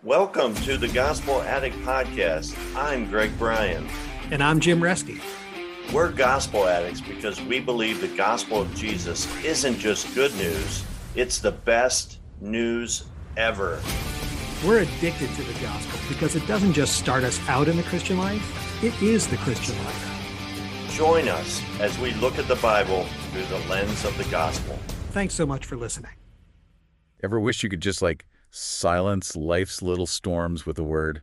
Welcome to the Gospel Addict podcast. I'm Bryan. And I'm Jim Reski. We're gospel addicts because we believe the gospel of Jesus isn't just good news, it's the best news ever. We're addicted to the gospel because it doesn't just start us out in the Christian life, it is the Christian life. Join us as we look at the Bible through the lens of the gospel. Thanks so much for listening. Ever wish you could just silence life's little storms with a word?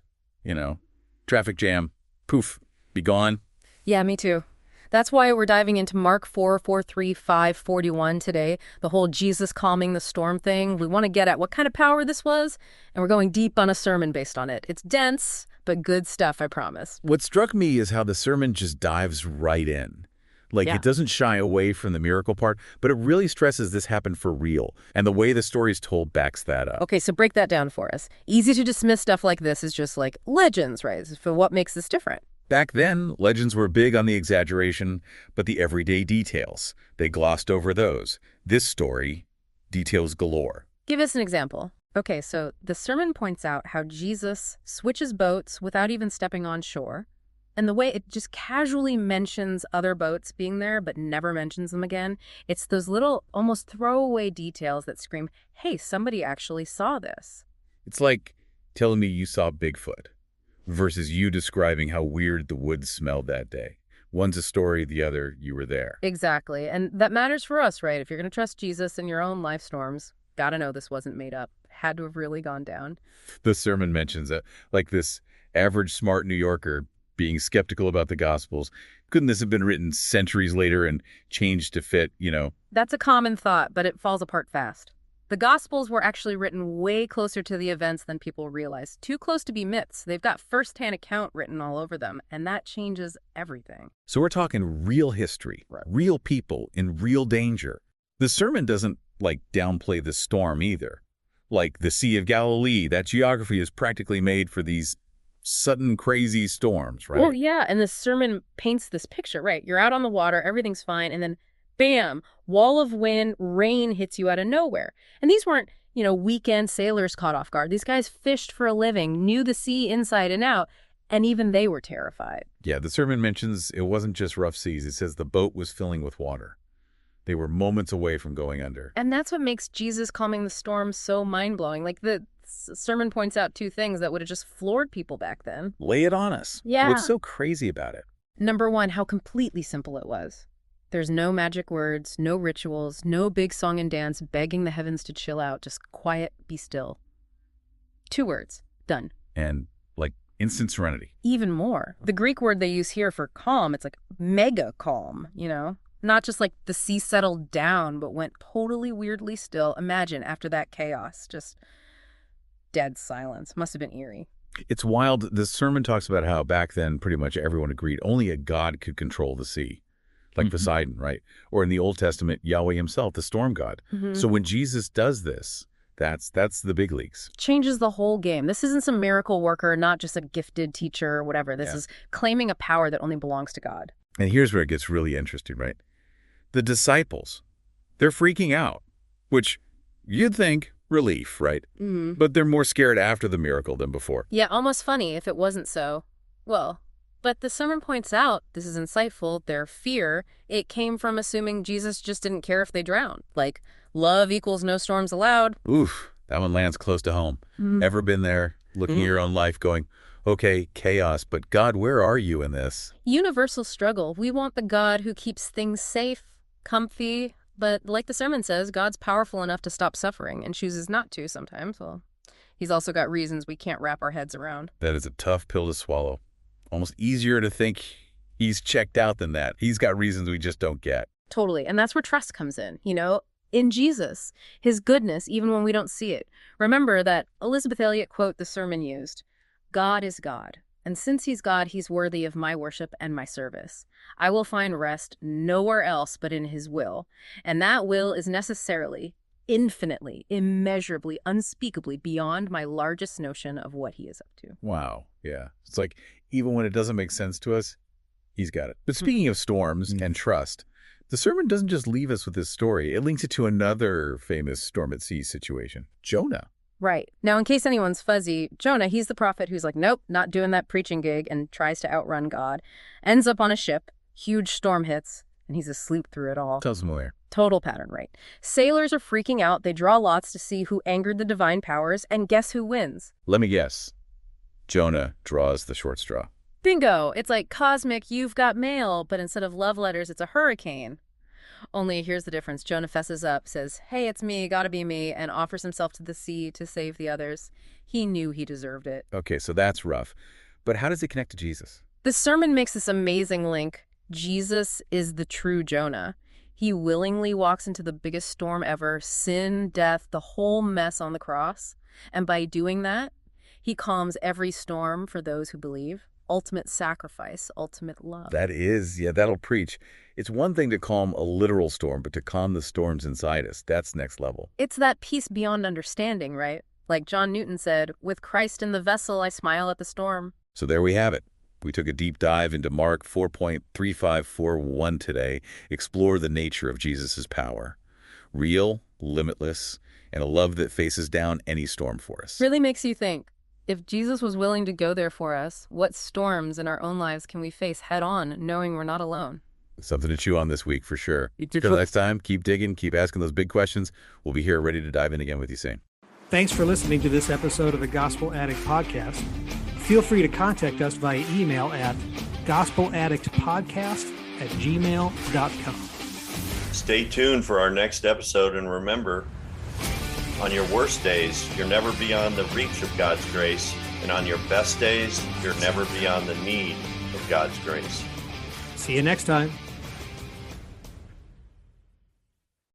Traffic jam, poof, be gone. Yeah, me too. That's why we're diving into Mark 4:43-5:41 today, the whole Jesus calming the storm thing. We want to get at what kind of power this was, and we're going deep on a sermon based on it. It's dense, but good stuff, I promise. What struck me is how the sermon just dives right in. It doesn't shy away from the miracle part, but it really stresses this happened for real. And the way the story is told backs that up. Okay, so break that down for us. Easy to dismiss stuff like this as just like legends, right? So what makes this different? Back then, legends were big on the exaggeration, but the everyday details, they glossed over those. This story, details galore. Give us an example. Okay, so the sermon points out how Jesus switches boats without even stepping on shore. And the way it just casually mentions other boats being there, but never mentions them again. It's those little, almost throwaway details that scream, hey, somebody actually saw this. It's like telling me you saw Bigfoot versus you describing how weird the woods smelled that day. One's a story, the other, you were there. Exactly. And that matters for us, right? If you're going to trust Jesus in your own life storms, gotta know this wasn't made up. Had to have really gone down. The sermon mentions that, this average smart New Yorker being skeptical about the Gospels. Couldn't this have been written centuries later and changed to fit, That's a common thought, but it falls apart fast. The Gospels were actually written way closer to the events than people realize. Too close to be myths. They've got first-hand account written all over them, and that changes everything. So we're talking real history, right? Real people in real danger. The sermon doesn't, downplay the storm either. The Sea of Galilee, that geography is practically made for these sudden crazy storms, right? Well, yeah, and the sermon paints this picture, right? You're out on the water, everything's fine, and then bam, wall of wind, rain hits you out of nowhere. And these weren't, weekend sailors caught off guard. These guys fished for a living, knew the sea inside and out, and even they were terrified. Yeah, the sermon mentions it wasn't just rough seas. It says the boat was filling with water. They were moments away from going under. And that's what makes Jesus calming the storm so mind-blowing. The sermon points out two things that would have just floored people back then. Lay it on us. Yeah. What's so crazy about it? Number one, how completely simple it was. There's no magic words, no rituals, no big song and dance begging the heavens to chill out. Just quiet, be still. 2 words. Done. And instant serenity. Even more. The Greek word they use here for calm, it's mega calm, Not just the sea settled down, but went totally weirdly still. Imagine after that chaos, just dead silence. Must have been eerie. It's wild. The sermon talks about how back then pretty much everyone agreed only a god could control the sea. Poseidon, right? Or in the Old Testament, Yahweh himself, the storm god. Mm-hmm. So when Jesus does this, that's the big leagues. Changes the whole game. This isn't some miracle worker, not just a gifted teacher or whatever. This is claiming a power that only belongs to God. And here's where it gets really interesting, right? The disciples, they're freaking out, which you'd think relief, right? Mm-hmm. But they're more scared after the miracle than before. Yeah, almost funny if it wasn't so. Well, but the sermon points out, this is insightful, their fear, it came from assuming Jesus just didn't care if they drowned. Love equals no storms allowed. Oof, that one lands close to home. Mm-hmm. Ever been there, looking at your own life going, okay, chaos, but God, where are you in this? Universal struggle. We want the God who keeps things safe, comfy, but like the sermon says, God's powerful enough to stop suffering and chooses not to sometimes. Well, he's also got reasons we can't wrap our heads around. That is a tough pill to swallow. Almost easier to think he's checked out than that. He's got reasons we just don't get. Totally. And that's where trust comes in, in Jesus, his goodness, even when we don't see it. Remember that Elizabeth Elliot quote the sermon used, God is God. And since he's God, he's worthy of my worship and my service. I will find rest nowhere else but in his will. And that will is necessarily, infinitely, immeasurably, unspeakably beyond my largest notion of what he is up to. Wow. Yeah. It's even when it doesn't make sense to us, he's got it. But speaking of storms and trust, the sermon doesn't just leave us with this story. It links it to another famous storm at sea situation, Jonah. Right. Now, in case anyone's fuzzy, Jonah, he's the prophet who's like, nope, not doing that preaching gig, and tries to outrun God. Ends up on a ship, huge storm hits, and he's asleep through it all. Sounds familiar. Total pattern, right? Sailors are freaking out. They draw lots to see who angered the divine powers, and guess who wins? Let me guess. Jonah draws the short straw. Bingo! It's like cosmic, you've got mail, but instead of love letters, it's a hurricane. Only here's the difference. Jonah fesses up, says, hey, it's me, gotta be me, and offers himself to the sea to save the others. He knew he deserved it. Okay, so that's rough. But how does it connect to Jesus? The sermon makes this amazing link. Jesus is the true Jonah. He willingly walks into the biggest storm ever, sin, death, the whole mess on the cross. And by doing that, he calms every storm for those who believe. Ultimate sacrifice, ultimate love. That'll preach. It's one thing to calm a literal storm, but to calm the storms inside us, that's next level. It's that peace beyond understanding, right? Like John Newton said, with Christ in the vessel, I smile at the storm. So there we have it. We took a deep dive into Mark 4.3541 today, explore the nature of Jesus' power. Real, limitless, and a love that faces down any storm for us. Really makes you think. If Jesus was willing to go there for us, what storms in our own lives can we face head on, knowing we're not alone? Something to chew on this week for sure. Until next time, keep digging, keep asking those big questions. We'll be here ready to dive in again with you soon. Thanks for listening to this episode of the Gospel Addict Podcast. Feel free to contact us via email at gospeladdictpodcast@gmail.com. Stay tuned for our next episode, and remember, on your worst days, you're never beyond the reach of God's grace, and on your best days, you're never beyond the need of God's grace. See you next time.